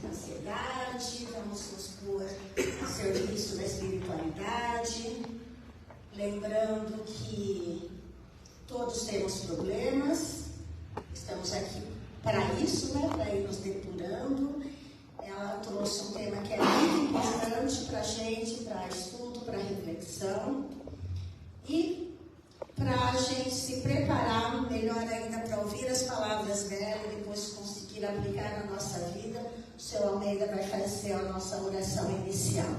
ansiedade, vamos nos pôr a serviço da espiritualidade, lembrando que todos temos problemas, estamos aqui para isso, né? Para ir nos depurando. Ela trouxe um tema que é muito importante para a gente, para estudo, para reflexão e para a gente se preparar melhor ainda para ouvir as palavras dela e depois conseguir aplicar na nossa vida. O seu Almeida vai fazer a nossa oração inicial.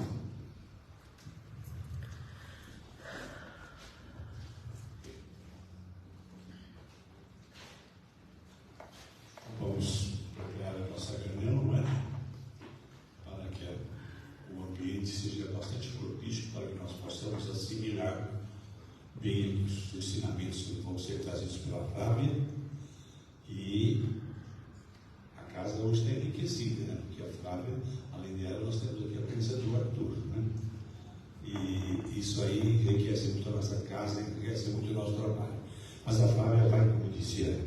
Vamos preparar a nossa reunião, não é? Para que o ambiente seja bastante propício para que nós possamos assimilar bem os ensinamentos que vão ser trazidos pela Flávia. E a casa hoje está enriquecida, né? Porque a Flávia, além dela, nós temos aqui a presença do Arthur, né? E isso aí enriquece muito a nossa casa, enriquece muito o nosso trabalho. Mas a Flávia vai, como disse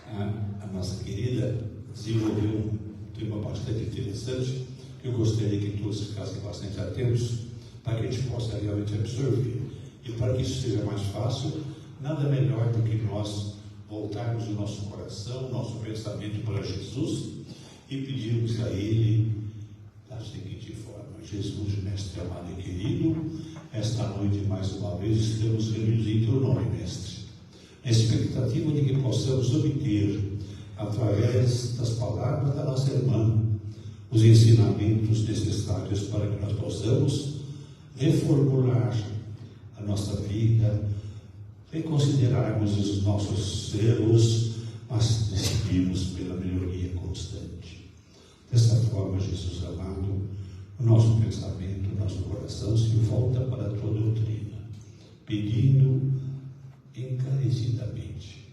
a nossa querida, desenvolveu um tema bastante interessante, que eu gostaria que todos ficassem bastante atentos, para que a gente possa realmente absorver. E para que isso seja mais fácil, nada melhor do que nós voltarmos o nosso coração, o nosso pensamento para Jesus e pedirmos a Ele da seguinte forma: Jesus, Mestre amado e querido, esta noite mais uma vez estamos reunidos em Teu nome, Mestre, na expectativa de que possamos obter, através das palavras da nossa irmã, os ensinamentos necessários para que nós possamos reformular a nossa vida, reconsiderarmos os nossos erros, mas decidirmos pela melhoria constante. Dessa forma, Jesus amado, o nosso pensamento, o nosso coração se volta para a Tua doutrina, pedindo encarecidamente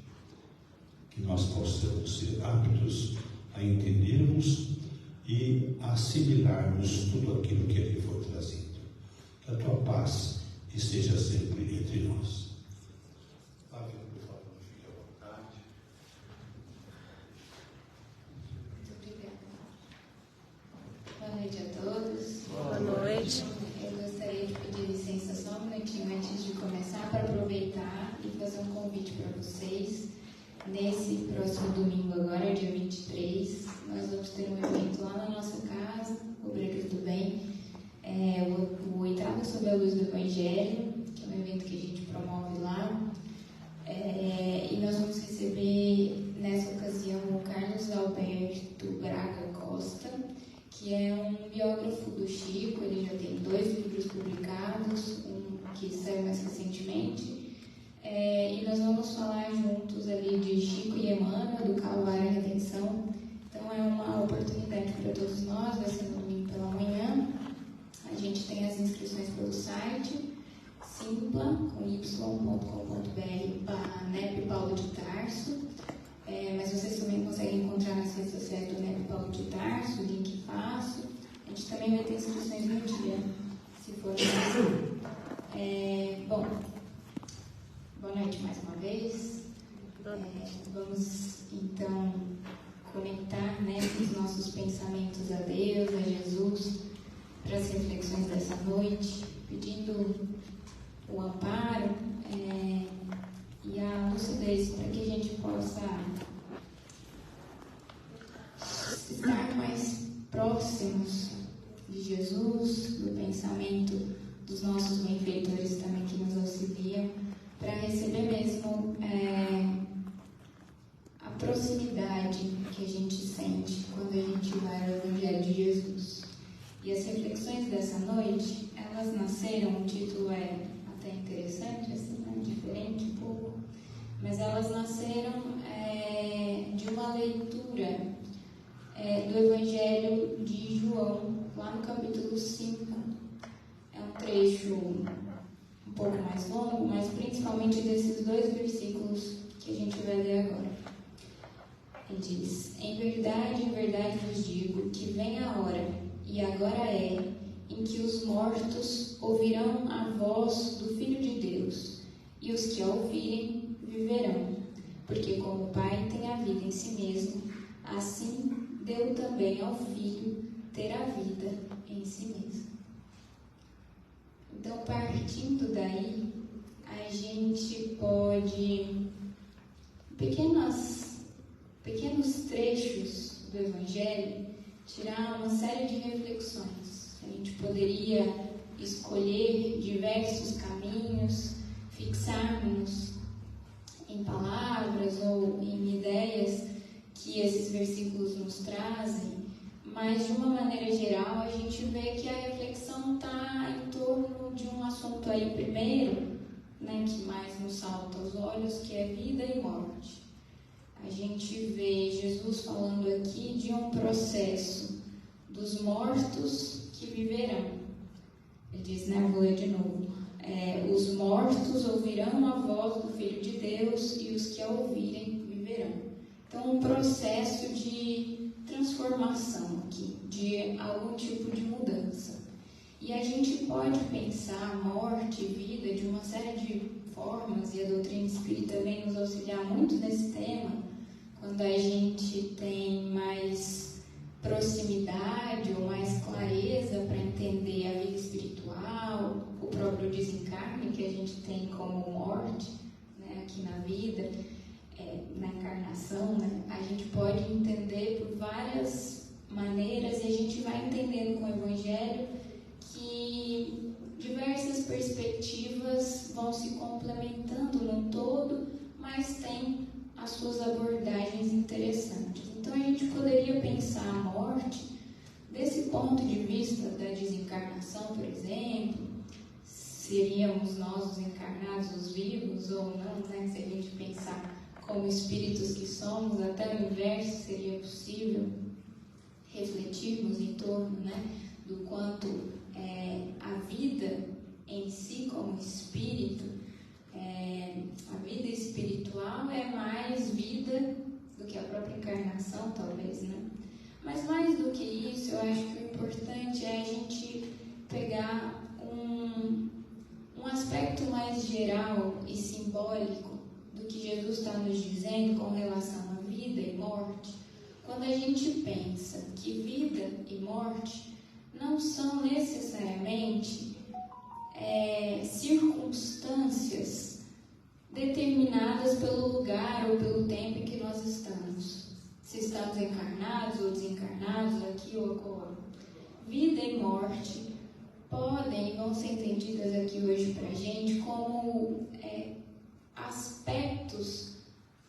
que nós possamos ser aptos a entendermos e assimilarmos tudo aquilo que ali for trazido. Que a Tua paz esteja sempre entre nós. Flávia, por favor, fique à vontade. Muito obrigada. Boa noite a todos. Boa noite. Eu gostaria de pedir licença só um minutinho antes de começar, para aproveitar e fazer um convite para vocês. Nesse próximo domingo, agora, dia 23, nós vamos ter um evento lá na nossa casa, Obreiros do Bem, o Oitava Sob a Luz do Evangelho, que é um evento que a gente promove lá. E nós vamos receber, nessa ocasião, o Carlos Alberto Braga Costa, que é um biógrafo do Chico. Ele já tem 2 livros publicados, um que saiu mais recentemente. E nós vamos falar juntos ali de Chico e Emmanuel, do Calvário e Redenção. Então é uma oportunidade para todos nós, vai ser no domingo pela manhã. A gente tem as inscrições pelo site simpla.com.br/NEP Paulo de Tarso. Mas vocês também conseguem encontrar nas redes sociais do NEP Paulo de Tarso, link fácil. A gente também vai ter inscrições no dia, se for necessário. Bom, boa noite mais uma vez. Vamos então conectar, né, os nossos pensamentos a Deus, a Jesus, para as reflexões dessa noite, pedindo o amparo e a lucidez para que a gente possa estar mais próximos de Jesus, do pensamento dos nossos benfeitores também que nos auxiliam, para receber mesmo a proximidade que a gente sente quando a gente vai ao Evangelho de Jesus. E as reflexões dessa noite, elas nasceram, o título é até interessante, assim, né? Diferente um pouco, mas elas nasceram de uma leitura do Evangelho de João, lá no capítulo 5. É um trecho um pouco mais longo, mas principalmente desses 2 versículos que a gente vai ler agora. Ele diz: em verdade vos digo que vem a hora, e agora é, em que os mortos ouvirão a voz do Filho de Deus, e os que a ouvirem viverão, porque como o Pai tem a vida em si mesmo, assim deu também ao Filho ter a vida em si mesmo. Então, partindo daí, a gente pode, pequenos trechos do Evangelho, tirar uma série de reflexões. A gente poderia escolher diversos caminhos, fixarmos em palavras ou em ideias que esses versículos nos trazem, mas de uma maneira geral a gente vê que a reflexão está em torno de um assunto aí primeiro, né, que mais nos salta aos olhos, que é vida e morte. A gente vê Jesus falando aqui de um processo dos mortos que viverão. Ele diz, né, vou ler de novo, os mortos ouvirão a voz do Filho de Deus e os que a ouvirem viverão. Então, um processo de transformação aqui, de algum tipo de mudança. E a gente pode pensar morte e vida de uma série de formas, e a doutrina espírita vem nos auxiliar muito nesse tema, quando a gente tem mais proximidade ou mais clareza para entender a vida espiritual, o próprio desencarne que a gente tem como morte, né, aqui na vida, na encarnação, né, a gente pode entender por várias maneiras, e a gente vai entendendo com o Evangelho que diversas perspectivas vão se complementando num todo, mas tem as suas abordagens interessantes. Então a gente poderia pensar a morte desse ponto de vista da desencarnação, por exemplo, seríamos nós os encarnados, os vivos ou não, né? Se a gente pensar como espíritos que somos, até o inverso seria possível refletirmos em torno, né, do quanto a vida em si como espírito, a vida espiritual é mais vida do que a própria encarnação, talvez, né? Mas mais do que isso, eu acho que o importante é a gente pegar um aspecto mais geral e simbólico do que Jesus está nos dizendo com relação à vida e morte. Quando a gente pensa que vida e morte não são necessariamente circunstâncias determinadas pelo lugar ou pelo tempo em que nós estamos. Se estamos encarnados ou desencarnados, aqui ou acolá. Vida e morte podem e vão ser entendidas aqui hoje para a gente como aspectos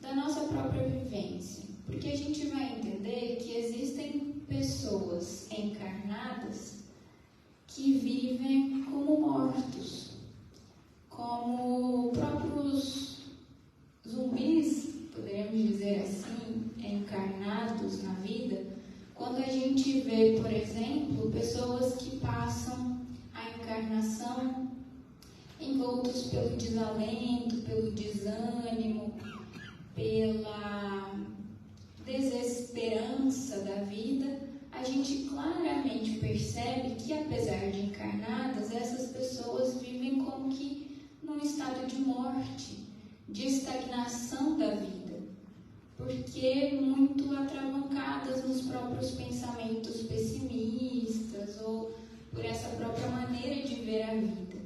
da nossa própria vivência. Porque a gente vai entender que existem pessoas encarnadas que vivem como mortos, como próprios zumbis, poderíamos dizer assim, encarnados na vida. Quando a gente vê, por exemplo, pessoas que passam a encarnação envoltos pelo desalento, pelo desânimo, pela desesperança da vida, a gente claramente percebe que, apesar de encarnadas, essas pessoas vivem como que num estado de morte, de estagnação da vida, porque muito atravancadas nos próprios pensamentos pessimistas ou por essa própria maneira de ver a vida.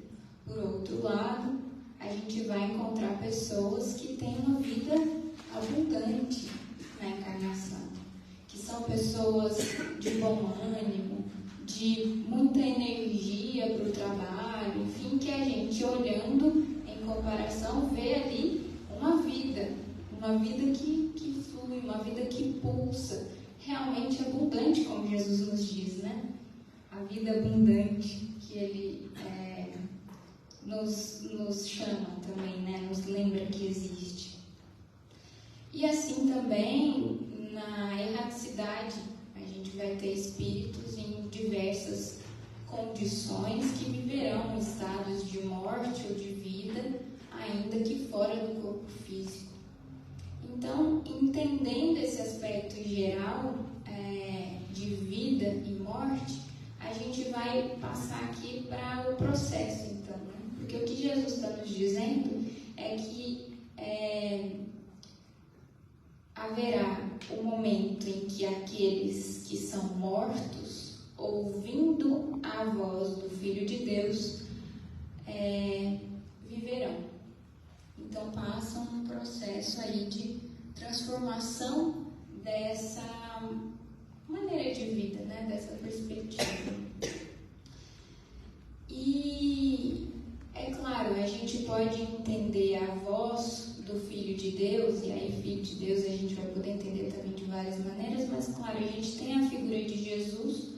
Por outro lado, a gente vai encontrar pessoas que têm uma vida abundante na encarnação, que são pessoas de bom ânimo, de muita energia para o trabalho, enfim, que a gente olhando em comparação vê ali uma vida que flui, uma vida que pulsa, realmente abundante, como Jesus nos diz, né? A vida abundante que Ele nos chama também, né? Nos lembra que existe. E assim também, na erraticidade, a gente vai ter espíritos em diversas condições que viverão estados de morte ou de vida, ainda que fora do corpo físico. Então, entendendo esse aspecto geral de vida e morte, a gente vai passar aqui para o processo, então, né? Porque o que Jesus está nos dizendo é que haverá o momento em que aqueles que são mortos, ouvindo a voz do Filho de Deus, viverão. Então passa um processo aí de transformação dessa maneira de vida, né? Dessa perspectiva. E é claro, a gente pode entender a voz do Filho de Deus, e aí Filho de Deus a gente vai poder entender também de várias maneiras, mas claro, a gente tem a figura de Jesus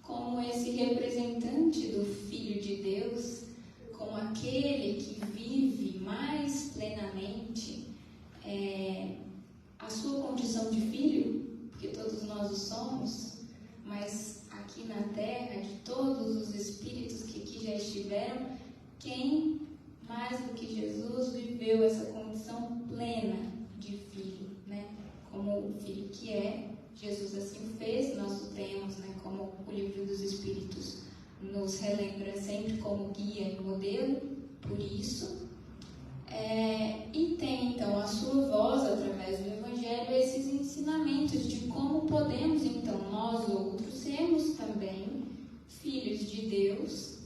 como esse representante do Filho de Deus, como aquele que vive mais plenamente a sua condição de filho, porque todos nós o somos, mas aqui na terra, de todos os espíritos que aqui já estiveram, quem mais do que Jesus viveu essa condição plena de filho, né? Como o filho que é, Jesus assim fez, nós o temos, né? Como o livro dos Espíritos nos relembra sempre como guia e modelo, por isso. E tem então a sua voz através do Evangelho, esses ensinamentos de como podemos então nós outros sermos também filhos de Deus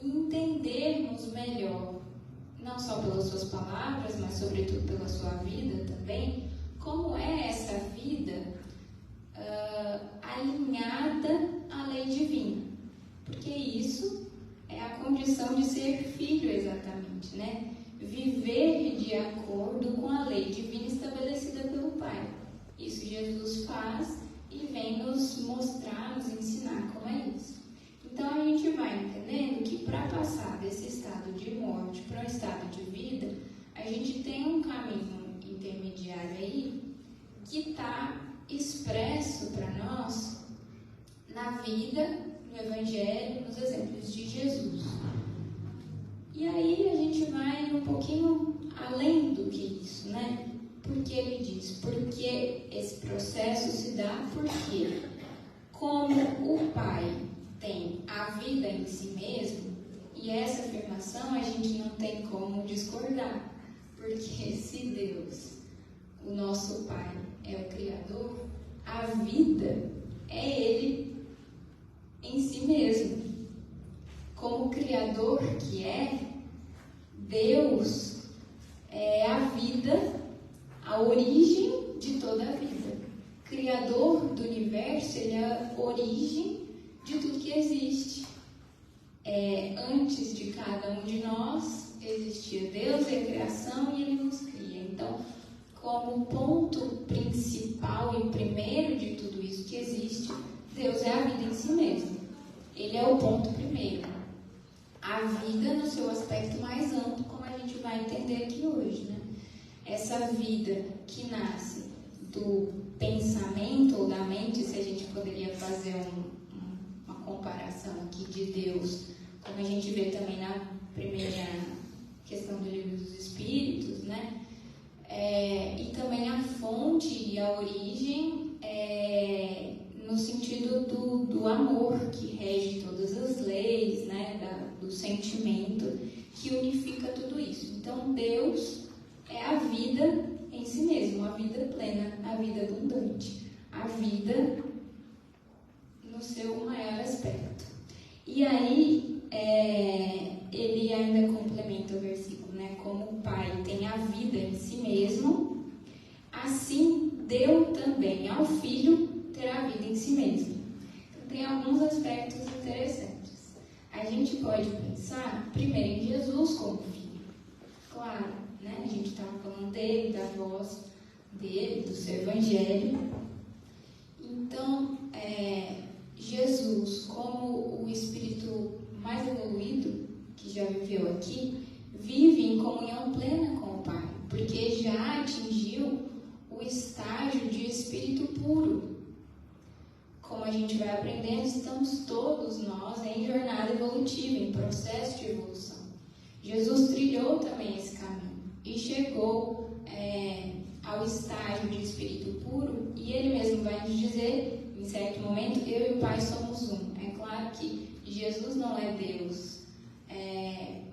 e entendermos melhor, não só pelas suas palavras, mas sobretudo pela sua vida também, como é essa vida alinhada à lei divina, porque isso é a condição de ser filho exatamente, né? Viver de acordo com a lei divina estabelecida pelo Pai. Isso Jesus faz e vem nos mostrar, nos ensinar como é isso. Então a gente vai entendendo que para passar desse estado de morte para um estado de vida, a gente tem um caminho intermediário aí que está expresso para nós na vida, no Evangelho, nos exemplos de Jesus. E aí a gente vai um pouquinho além do que isso, né? Porque ele diz, porque esse processo se dá porque, como o Pai tem a vida em si mesmo, e essa afirmação a gente não tem como discordar, porque se Deus, o nosso Pai, é o Criador, a vida é Ele em si mesmo. Como Criador que é, Deus é a vida, a origem de toda a vida. Criador do universo, Ele é a origem de tudo que existe. Antes de cada um de nós, existia Deus e a criação e Ele nos cria. Então, como ponto principal e primeiro de tudo isso que existe, Deus é a vida em si mesmo. Ele é o ponto primeiro. A vida no seu aspecto mais amplo, como a gente vai entender aqui hoje, né? Essa vida que nasce do pensamento ou da mente, se a gente poderia fazer uma comparação aqui de Deus, como a gente vê também na primeira questão do livro dos Espíritos, né? E também a fonte e a origem no sentido do amor que rege todas as leis, né? Do sentimento que unifica tudo isso. Então Deus é a vida em si mesmo, a vida plena, a vida abundante, a vida no seu maior aspecto. E aí ele ainda complementa o versículo, né? Como o Pai tem a vida em si mesmo, assim deu também ao Filho ter a vida em si mesmo. Então tem alguns aspectos interessantes. A gente pode pensar primeiro em Jesus como Filho. Claro, né? A gente estava falando dele, da voz dele, do seu Evangelho. Então, Jesus, como o espírito mais evoluído que já viveu aqui, vive em comunhão plena com o Pai, porque já atingiu o estágio de espírito puro. Como a gente vai aprendendo, estamos todos nós em jornada evolutiva, em processo de evolução. Jesus trilhou também esse caminho e chegou ao estágio de espírito puro, e ele mesmo vai nos dizer, em certo momento, eu e o Pai somos um. É claro que Jesus não é Deus,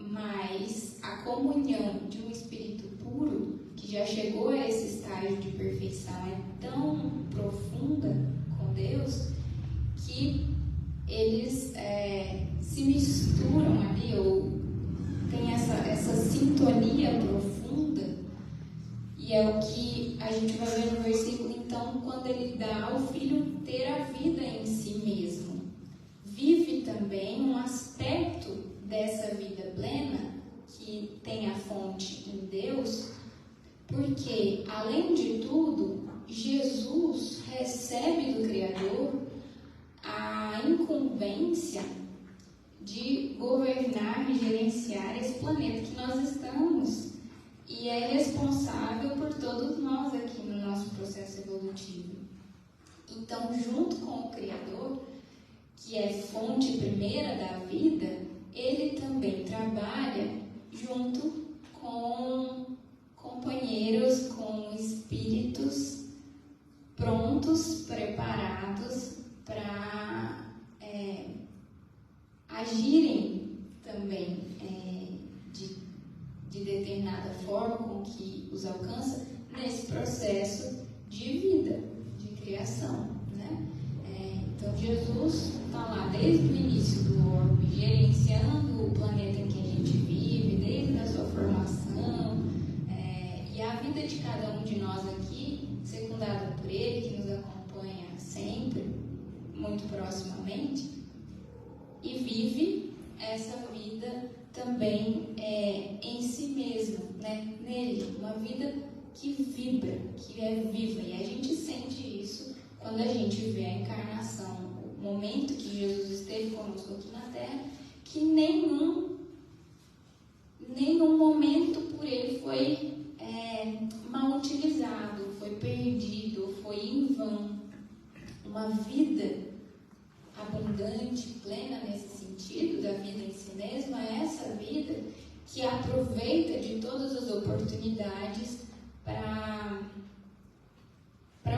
mas a comunhão de um espírito puro que que já chegou a esse estágio de perfeição, é tão profunda com Deus, que eles se misturam ali, ou tem essa sintonia profunda, e é o que a gente vai ver no versículo, então, quando ele dá ao filho ter a vida em si mesmo. Vive também um aspecto dessa vida plena, que tem a fonte em Deus, porque, além de tudo, Jesus recebe do Criador a incumbência de governar e gerenciar esse planeta que nós estamos, e é responsável por todos nós aqui no nosso processo evolutivo. Então, junto com o Criador, que é fonte primeira da vida, ele também trabalha junto com companheiros, com espíritos prontos, preparados para agirem também de determinada forma com que os alcança nesse processo de vida, de criação, né? Então Jesus está lá desde o início do orbe, gerenciando o planeta em que a gente vive, desde a sua formação, e a vida de cada um de nós aqui, secundada por Ele, que nos acompanha sempre, muito proximamente, e vive essa vida também em si mesmo, né? Nele, uma vida que vibra, que é viva, e a gente sente isso quando a gente vê a encarnação, o momento que Jesus esteve conosco aqui na Terra, que nenhum momento por ele foi mal utilizado, foi perdido, foi em vão. Uma vida abundante, plena nesse sentido, da vida em si mesma, é essa vida que aproveita de todas as oportunidades para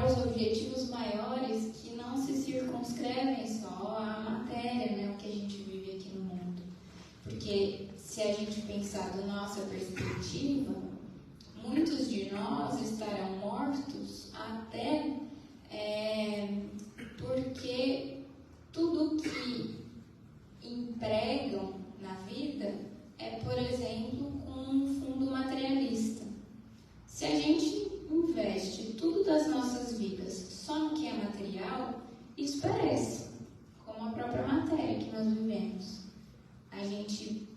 os objetivos maiores, que não se circunscrevem só à matéria, né, o que a gente vive aqui no mundo. Porque se a gente pensar da nossa perspectiva, muitos de nós estarão mortos até porque tudo que empregam na vida é, por exemplo, com um fundo materialista. Se a gente investe tudo das nossas vidas só no que é material, isso perece, como a própria matéria que nós vivemos. A gente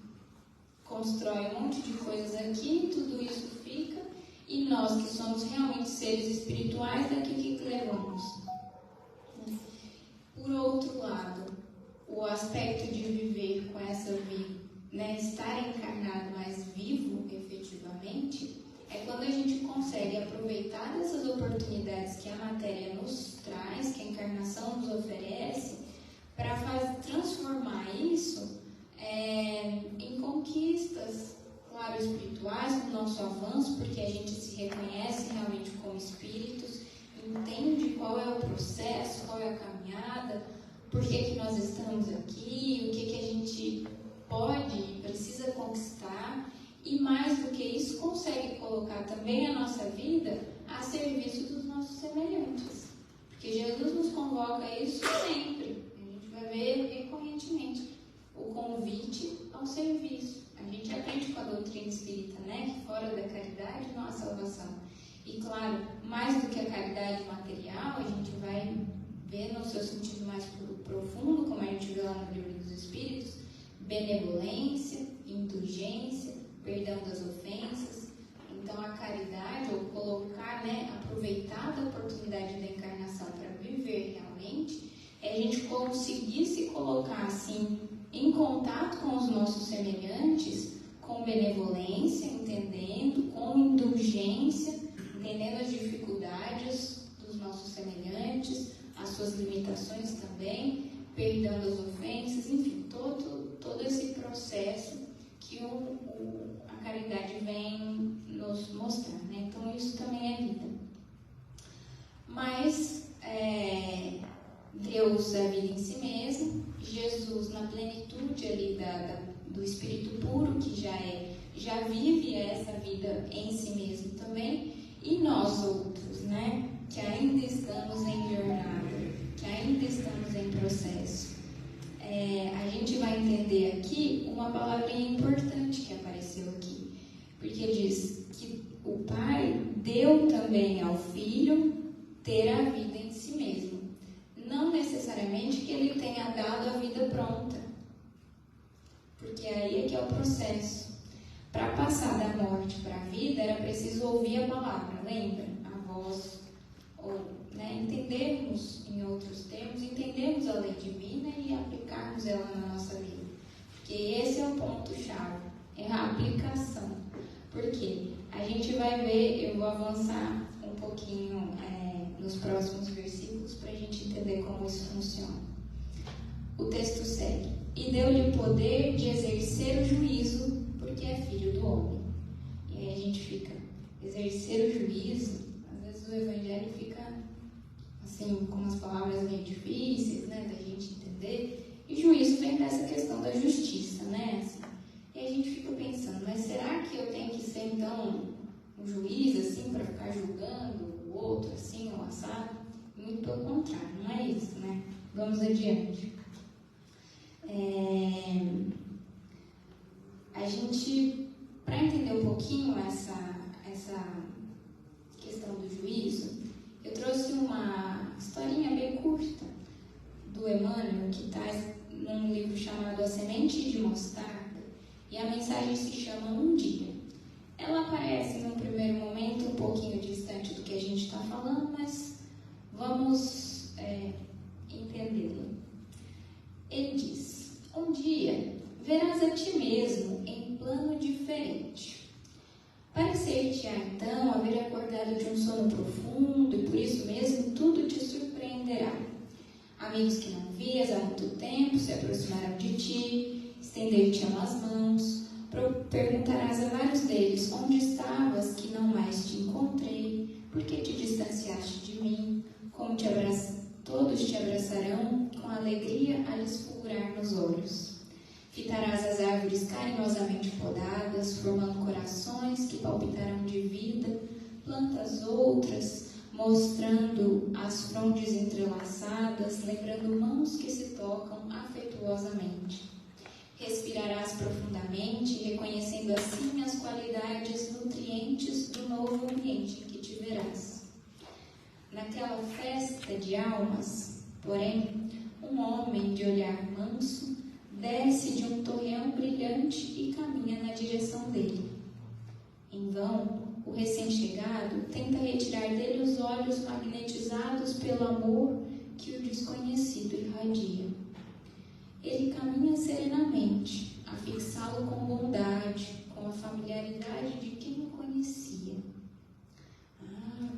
constrói um monte de coisas aqui, tudo isso fica, e nós que somos realmente seres espirituais, daqui que levamos. Por outro lado, o aspecto de viver com essa vida, né, estar encarnado, mas vivo efetivamente, é quando a gente consegue aproveitar dessas oportunidades que a matéria nos traz, que a encarnação nos oferece, para transformar isso em conquistas, claro, espirituais, no nosso avanço, porque a gente se reconhece realmente como espíritos, entende qual é o processo, qual é a caminhada, por que nós estamos aqui, o que a gente pode e precisa conquistar, e mais do que isso, consegue colocar também a nossa vida a serviço dos nossos semelhantes. Porque Jesus nos convoca a isso sempre. A gente vai ver recorrentemente o convite ao serviço. A gente aprende com a doutrina espírita, né, que fora da caridade não há salvação. E claro, mais do que a caridade material, a gente vai ver no seu sentido mais profundo, como a gente vê lá no Livro dos Espíritos, benevolência, indulgência, perdão das ofensas. Então a caridade, ou colocar, né, aproveitar da oportunidade da encarnação para viver realmente, é a gente conseguir se colocar assim em contato com os nossos semelhantes, com benevolência, entendendo, com indulgência, entendendo as dificuldades dos nossos semelhantes, as suas limitações também, perdão das ofensas, enfim, todo esse processo que a caridade vem nos mostrar, né? Então isso também é vida. Mas Deus é a vida em si mesmo, Jesus na plenitude ali do Espírito puro, que já é já vive essa vida em si mesmo também, e nós outros, né, que ainda estamos em jornada, que ainda estamos em processo. A gente vai entender aqui uma palavrinha importante que apareceu aqui, porque diz que o Pai deu também ao Filho ter a vida em si mesmo. Não necessariamente que Ele tenha dado a vida pronta, porque aí é que é o processo. Para passar da morte para a vida, era preciso ouvir a palavra, lembra? A voz, ou entendermos, em outros termos, entendermos a lei divina e aplicarmos ela na nossa vida. Porque esse é o ponto-chave, é a aplicação. Porque a gente vai ver, eu vou avançar um pouquinho nos próximos versículos para a gente entender como isso funciona. O texto segue: e deu-lhe poder de exercer o juízo, porque é filho do homem. E aí a gente fica, exercer o juízo, às vezes o evangelho fica assim, com umas palavras meio difíceis, né, da gente entender. E juízo vem dessa questão da justiça, né? Assim, e a gente fica pensando, mas será que eu tenho que ser então um juiz assim para ficar julgando o outro assim ou assado? Muito pelo contrário, não é isso, né? Vamos adiante. A gente, para entender um pouquinho essa questão do juízo, eu trouxe uma historinha bem curta do Emmanuel, que está num livro chamado A Semente de Mostarda, e a mensagem se chama Um Dia. Ela aparece num primeiro momento um pouquinho distante do que a gente está falando, mas vamos entendê-la. Ele diz: um dia verás a ti mesmo em plano diferente. Parecer-te-á então haver acordado de um sono profundo, e por isso mesmo tudo te surpreenderá. Amigos que não vias há muito tempo se aproximaram de ti, estender-te-ão as mãos, perguntarás a vários deles: onde estavas que não mais te encontrei? Por que te distanciaste de mim? Como todos te abraçarão com alegria a lhes fulgurar nos olhos. Fitarás as árvores carinhosamente podadas, formando corações que palpitarão de vida, plantas outras, mostrando as frondes entrelaçadas, lembrando mãos que se tocam afetuosamente. Respirarás profundamente, reconhecendo assim as qualidades nutrientes do novo ambiente em que te verás. Naquela festa de almas, porém, um homem de olhar manso desce de um torreão brilhante e caminha na direção dele. Em vão, o recém-chegado tenta retirar dele os olhos magnetizados pelo amor que o desconhecido irradia. Ele caminha serenamente, a fixá-lo com bondade, com a familiaridade de quem o conhecia.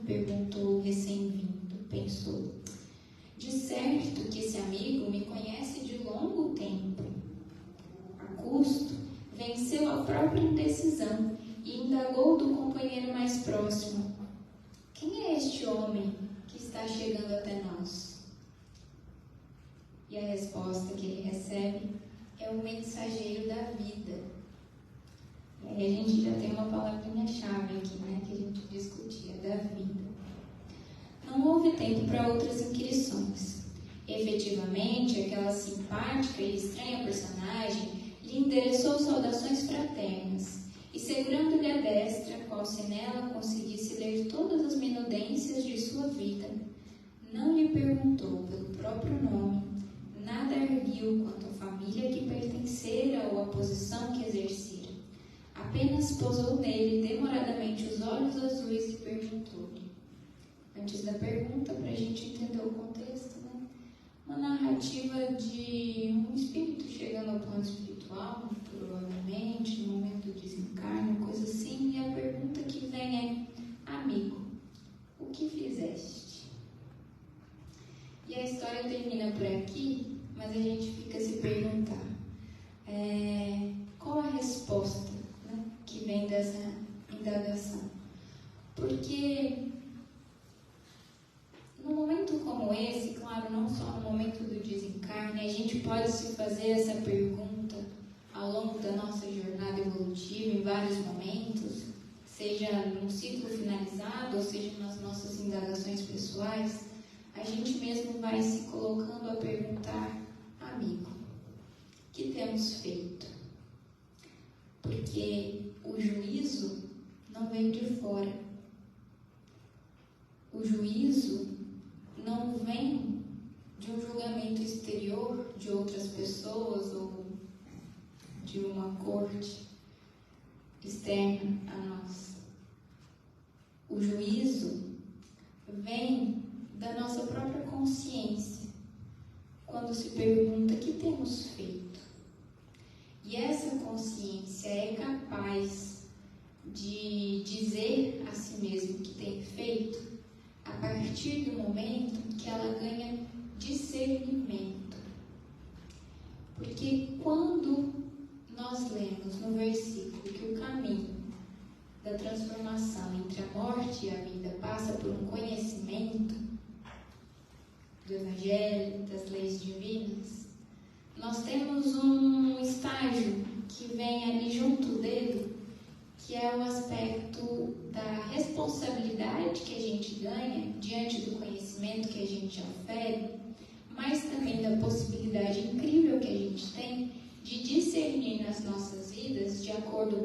Perguntou o recém-vindo, pensou. De certo que esse amigo me conhece de longo tempo. A custo, venceu a própria indecisão e indagou do companheiro mais próximo: quem é este homem que está chegando até nós? E a resposta que ele recebe é o mensageiro da vida. E aí a gente já tem uma palavrinha-chave aqui, né, que a gente discutia, da vida. Não houve tempo para outras inquirições. Efetivamente, aquela simpática e estranha personagem lhe endereçou saudações fraternas e, segurando-lhe a destra, qual se nela conseguisse ler todas as minudências de sua vida, não lhe perguntou pelo próprio nome, nada arguiu quanto à família que pertencera ou à posição que exercera. Apenas pousou nele demoradamente os olhos azuis e perguntou-lhe. Antes da pergunta, para a gente entender o contexto, né? Uma narrativa de um espírito chegando ao plano espiritual, provavelmente, no momento do desencarne, coisa assim, e a pergunta que vem é: amigo, o que fizeste? E a história termina por aqui, mas a gente fica a se perguntar qual a resposta, né, que vem dessa indagação. Porque num momento como esse, claro, não só no momento do desencarne, a gente pode se fazer essa pergunta ao longo da nossa jornada evolutiva, em vários momentos, seja num ciclo finalizado, ou seja nas nossas indagações pessoais, a gente mesmo vai se colocando a perguntar: amigo, o que temos feito? Porque o juízo não vem de fora. O juízo não vem de um julgamento exterior de outras pessoas ou de uma corte externa a nós. O juízo vem da nossa própria consciência, quando se pergunta: o que temos feito? E essa consciência é capaz de dizer a si mesma o que tem feito a partir do momento que ela ganha discernimento. Porque quando nós lemos no versículo que o caminho da transformação entre a morte e a vida passa por um conhecimento do Evangelho, das leis divinas, nós temos um estágio que vem ali junto dele, que é o aspecto da responsabilidade que a gente ganha diante do conhecimento que a gente ofere, mas também da possibilidade incrível que a gente tem de discernir nas nossas vidas, de acordo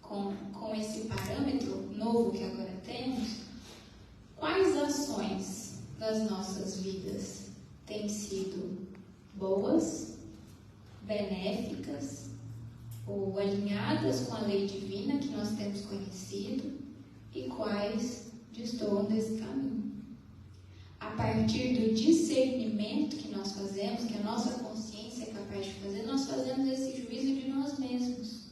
com esse parâmetro novo que agora temos, quais ações das nossas vidas têm sido boas, benéficas ou alinhadas com a lei divina que nós temos conhecido e quais destoam desse caminho. A partir do discernimento que nós fazemos, que a nossa consciência é capaz de fazer, nós fazemos esse juízo de nós mesmos.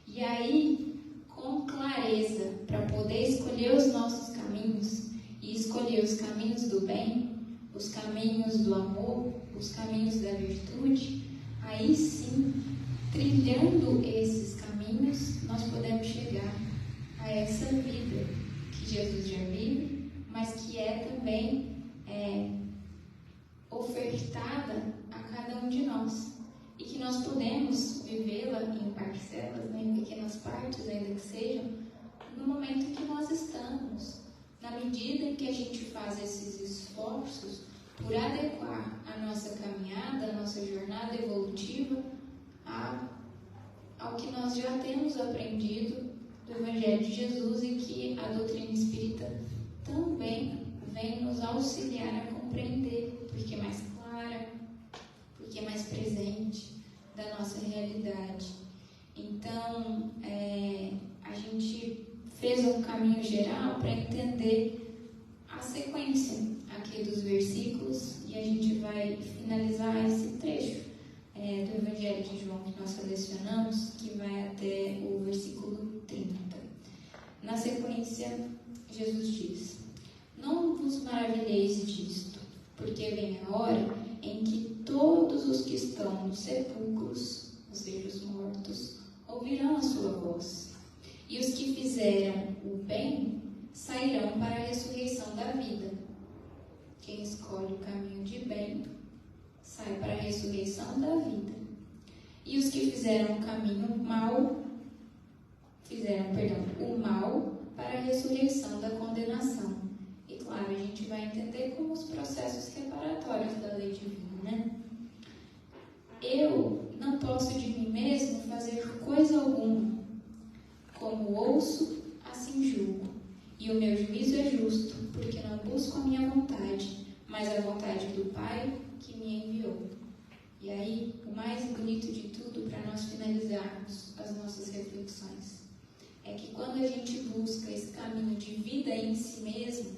E aí, com clareza, para poder escolher os nossos caminhos e escolher os caminhos do bem, os caminhos do amor, os caminhos da virtude, aí sim, trilhando esses caminhos, nós podemos chegar a essa vida que Jesus já vive, mas que é também ofertada a cada um de nós. E que nós podemos vivê-la em parcelas, em pequenas partes, ainda que sejam, no momento em que nós estamos. Na medida em que a gente faz esses esforços por adequar a nossa caminhada, a nossa jornada evolutiva ao que nós já temos aprendido do Evangelho de Jesus e que a doutrina espírita também vem nos auxiliar a compreender, porque é mais clara, porque é mais presente da nossa realidade. Então, a gente fez um caminho geral para entender a sequência aqui dos versículos e a gente vai finalizar esse trecho do Evangelho de João que nós selecionamos, que vai até o versículo 30. Na sequência, Jesus diz: não vos maravilheis disto, porque vem a hora em que todos os que estão nos sepulcros, ou seja, os mortos, ouvirão a sua voz. E os que fizeram o bem sairão para a ressurreição da vida. Quem escolhe o caminho de bem sai para a ressurreição da vida. E os que fizeram o caminho mal, o mal para a ressurreição da condenação. E claro, a gente vai entender como os processos reparatórios da lei divina, né? Eu não posso de mim mesmo fazer coisa alguma. Como ouço, assim julgo. E o meu juízo é justo, porque não busco a minha vontade, mas a vontade do Pai que me enviou. E aí, o mais bonito de tudo, para nós finalizarmos as nossas reflexões, é que quando a gente busca esse caminho de vida em si mesmo,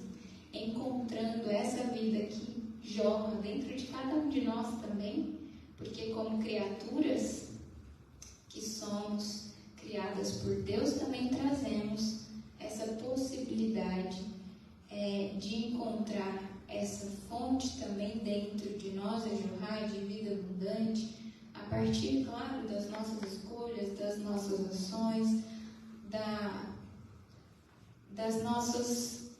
encontrando essa vida que jorra dentro de cada um de nós também, porque como criaturas que somos criadas por Deus, também trazemos essa possibilidade de encontrar essa fonte também dentro de nós, a jorrar de vida abundante, a partir, claro, das nossas escolhas, das nossas ações, das nossas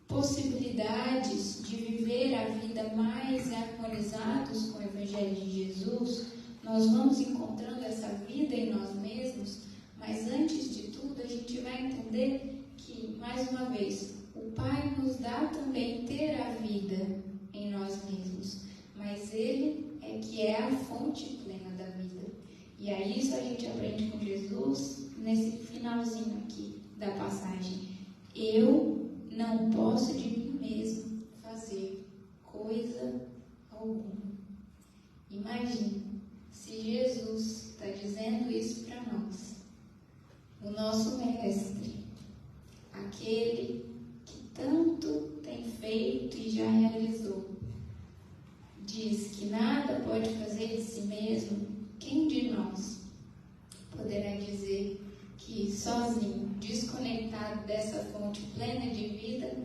possibilidades de viver a vida mais harmonizados com o Evangelho de Jesus, nós vamos encontrando essa vida em nós mesmos, mas antes de tudo a gente vai entender que, mais uma vez, o Pai nos dá também ter a vida em nós mesmos, mas Ele é que é a fonte plena da vida. E aí isso a gente aprende com Jesus nesse finalzinho aqui da passagem. Eu não posso de mim mesmo fazer coisa alguma. Imagine se Jesus está dizendo isso para nós, o nosso mestre, aquele que tanto tem feito e já realizou, diz que nada pode fazer de si mesmo. Quem de nós poderá dizer que sozinho, desconectado dessa fonte plena de vida,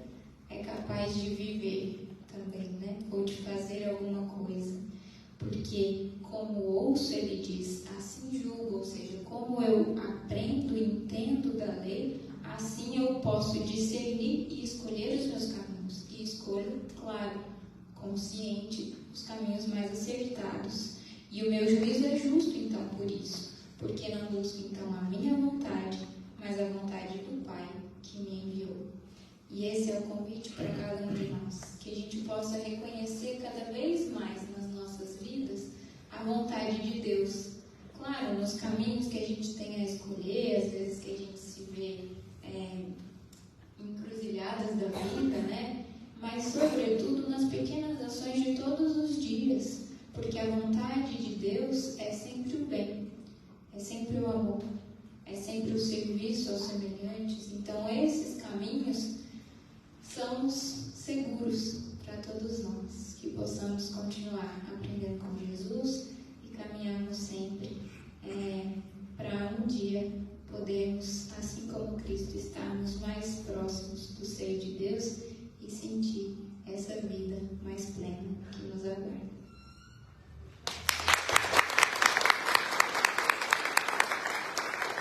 é capaz de viver também, né? Ou de fazer alguma coisa? Porque como ouço, ele diz, assim julgo, ou seja, como eu aprendo e entendo da lei, assim eu posso discernir e escolher os meus caminhos. E escolho, claro, consciente, os caminhos mais acertados. E o meu juízo é justo, então, por isso. Porque não busco, então, a minha vontade, mas a vontade do Pai que me enviou. E esse é o convite para cada um de nós. Que a gente possa reconhecer cada vez mais nas nossas vidas a vontade de Deus. Claro, nos caminhos que a gente tem a escolher, às vezes que a gente se vê encruzilhadas da vida, né? Mas, sobretudo, nas pequenas ações de todos os dias. Porque a vontade de Deus é sempre o bem, é sempre o amor, é sempre o serviço aos semelhantes. Então, esses caminhos são os seguros para todos nós, que possamos continuar